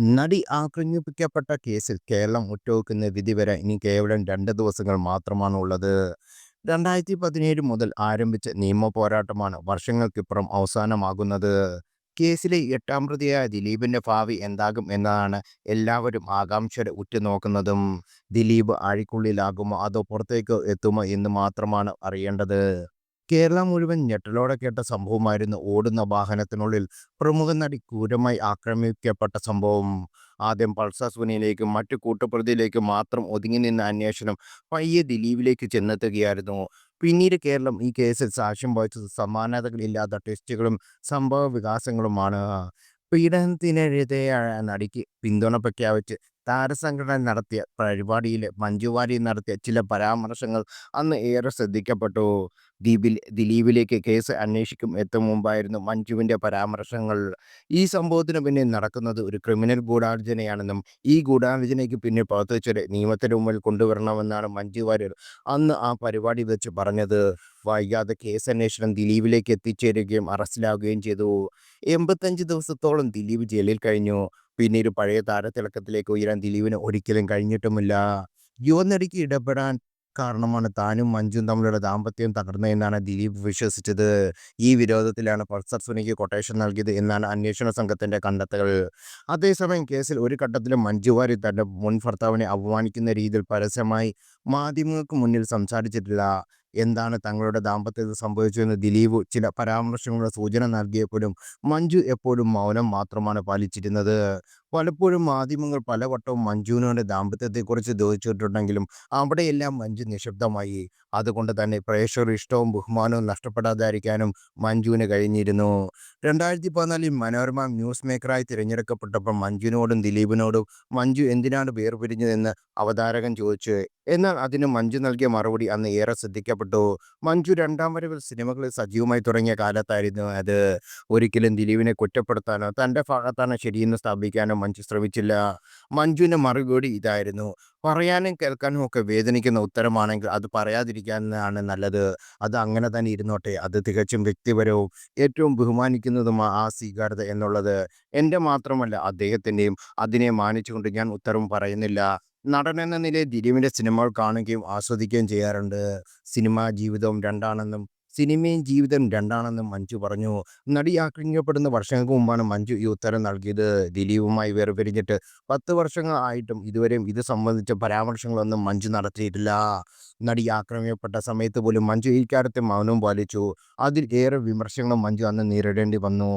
നടി ആക്രമിക്കപ്പെട്ട കേസിൽ കേരളം ഉറ്റുനോക്കുന്ന വിധി വരെ ഇനി കേവലം 2 ദിവസങ്ങൾ മാത്രമാണുള്ളത്. 2017 മുതൽ ആരംഭിച്ച നിയമ പോരാട്ടമാണ് വർഷങ്ങൾക്കിപ്പുറം അവസാനമാകുന്നത്. കേസിലെ എട്ടാം പ്രതിയായ ദിലീപിന്റെ ഭാവി എന്താകും എന്നതാണ് എല്ലാവരും ആകാംക്ഷയോടെ ഉറ്റുനോക്കുന്നതും. ദിലീപ് അഴിക്കുള്ളിലാകുമോ അതോ പുറത്തേക്ക് എത്തുമോ എന്ന് മാത്രമാണ് അറിയേണ്ടത്. കേരളം മുഴുവൻ ഞെട്ടലോടെ കേട്ട സംഭവമായിരുന്നു ഓടുന്ന വാഹനത്തിനുള്ളിൽ പ്രമുഖ നടി ക്രൂരമായി ആക്രമിക്കപ്പെട്ട സംഭവം. ആദ്യം പൾസർ സുനിയിലേക്കും മറ്റു കൂട്ടുപ്രതിയിലേക്കും മാത്രം ഒതുങ്ങി നിന്ന അന്വേഷണം പയ്യെ ദിലീപിലേക്ക് ചെന്നെത്തുകയായിരുന്നു. പിന്നീട് കേരളം ഈ കേസിൽ സാക്ഷ്യം വഹിച്ചത് സമാനതകളില്ലാത്ത ടെസ്റ്റുകളും സംഭവ വികാസങ്ങളുമാണ്. പീഡനത്തിനെതിരെയായ നടിക്ക് പിന്തുണ പ്രഖ്യാപിച്ച് താരസംഘടന നടത്തിയ പരിപാടിയിൽ മഞ്ജു വാര്യർ നടത്തിയ ചില പരാമർശങ്ങൾ അന്ന് ഏറെ ശ്രദ്ധിക്കപ്പെട്ടു. ദിലീപിലേക്ക് കേസ് അന്വേഷിക്കും എത്തും മുമ്പായിരുന്നു മഞ്ജുവിൻ്റെ പരാമർശങ്ങൾ. ഈ സംഭവത്തിന് പിന്നിൽ നടക്കുന്നത് ഒരു ക്രിമിനൽ ഗൂഢാലോചനയാണെന്നും ഈ ഗൂഢാലോചനയ്ക്ക് പിന്നിൽ പ്രവർത്തിച്ചവരെ നിയമത്തിന് മുമ്പിൽ കൊണ്ടുവരണമെന്നാണ് മഞ്ജു വാര്യർ അന്ന് ആ പരിപാടി വെച്ച് പറഞ്ഞത്. വൈകാതെ കേസന്വേഷണം ദിലീപിലേക്ക് എത്തിച്ചേരുകയും അറസ്റ്റിലാവുകയും ചെയ്തു. 85 ദിവസത്തോളം ദിലീപ് ജയിലിൽ കഴിഞ്ഞു. പിന്നീട് പഴയ താരത്തിളക്കത്തിലേക്ക് ഉയരാൻ ദിലീപിന് ഒരിക്കലും കഴിഞ്ഞിട്ടുമില്ല. യുവനടിക്ക് ഇടപെടാൻ കാരണമാണ് താനും മഞ്ജുവും തമ്മിലുള്ള ദാമ്പത്യം തകർന്നതെന്നാണ് ദിലീപ് വിശ്വസിച്ചത്. ഈ വിരോധത്തിലാണ് പൾസർ സുനിക്ക് കൊട്ടേഷൻ നൽകിയത് എന്നാണ് അന്വേഷണ സംഘത്തിന്റെ കണ്ടെത്തൽ. അതേസമയം കേസിൽ ഒരു ഘട്ടത്തിലും മഞ്ജു വാര്യർ തന്റെ മുൻ ഭർത്താവിനെ അപമാനിക്കുന്ന രീതിയിൽ പരസ്യമായി മാധ്യമങ്ങൾക്ക് മുന്നിൽ സംസാരിച്ചിട്ടില്ല. എന്താണ് തങ്ങളുടെ ദാമ്പത്യത്തിൽ സംഭവിച്ചതെന്ന് ദിലീപ് ചില പരാമർശങ്ങളുടെ സൂചന നൽകിയപ്പോഴും മഞ്ജു എപ്പോഴും മൗനം മാത്രമാണ് പാലിച്ചിരുന്നത്. പലപ്പോഴും മാധ്യമങ്ങൾ പലവട്ടവും മഞ്ജുവിനോട് ദാമ്പത്യത്തെക്കുറിച്ച് ചോദിച്ചിട്ടുണ്ടെങ്കിലും അവിടെയെല്ലാം മഞ്ജു നിശബ്ദമായി. അതുകൊണ്ട് തന്നെ പ്രേക്ഷകരുടെ ഇഷ്ടവും ബഹുമാനവും നഷ്ടപ്പെടാതിരിക്കാനും മഞ്ജുവിന് കഴിഞ്ഞിരുന്നു. 2014 മനോരമ ന്യൂസ് മേക്കറായി തിരഞ്ഞെടുക്കപ്പെട്ടപ്പോൾ മഞ്ജുവിനോടും ദിലീപിനോടും മഞ്ജു എന്തിനാണ് വേർപിരിഞ്ഞതെന്ന് അവതാരകൻ ചോദിച്ചു. എന്നാൽ അതിന് മഞ്ജു നൽകിയ മറുപടി അന്ന് ഏറെ ശ്രദ്ധിക്കപ്പെട്ടു. മഞ്ജു രണ്ടാം വരവിൽ സിനിമകളിൽ സജീവമായി തുടങ്ങിയ കാലത്തായിരുന്നു അത്. ഒരിക്കലും ദിലീപിനെ കുറ്റപ്പെടുത്താനോ തൻ്റെ ഭാഗത്താണ് ശരിയെന്ന് സ്ഥാപിക്കാനോ മഞ്ജു ശ്രമിച്ചില്ല. മഞ്ജുവിൻ്റെ മറുപടി ഇതായിരുന്നു: പറയാനും കേൾക്കാനും ഒക്കെ വേദനിക്കുന്ന ഉത്തരമാണെങ്കിൽ അത് പറയാതിരിക്കാനാണ് നല്ലത്. അത് അങ്ങനെ തന്നെ ഇരുന്നോട്ടെ. അത് തികച്ചും വ്യക്തിപരവും ഏറ്റവും ബഹുമാനിക്കുന്നതുമാണ് ആ സ്വീകാര്യത എന്നുള്ളത്. എൻ്റെ മാത്രമല്ല അദ്ദേഹത്തിൻ്റെയും. അതിനെ മാനിച്ചുകൊണ്ട് ഞാൻ ഉത്തരവും പറയുന്നില്ല. നടനെന്ന നിലയിൽ ദിലീപിൻ്റെ സിനിമകൾ കാണുകയും ആസ്വദിക്കുകയും ചെയ്യാറുണ്ട്. സിനിമയും ജീവിതം രണ്ടാണെന്നും മഞ്ജു പറഞ്ഞു. നടി ആക്രമിക്കപ്പെടുന്ന വർഷങ്ങൾക്ക് മുമ്പാണ് മഞ്ജു ഈ ഉത്തരം നൽകിയത്. ദിലീപുമായി വേർപിരിഞ്ഞിട്ട് 10 വർഷങ്ങൾ ആയിട്ടും ഇതുവരെയും ഇത് സംബന്ധിച്ച പരാമർശങ്ങളൊന്നും മഞ്ജു നടത്തിയിട്ടില്ല. നടി ആക്രമിക്കപ്പെട്ട സമയത്ത് പോലും മഞ്ജു ഇക്കാര്യത്തിൽ മൗനം പാലിച്ചു. അതിൽ ഏറെ വിമർശനങ്ങളും മഞ്ജു അന്ന് നേരിടേണ്ടി വന്നു.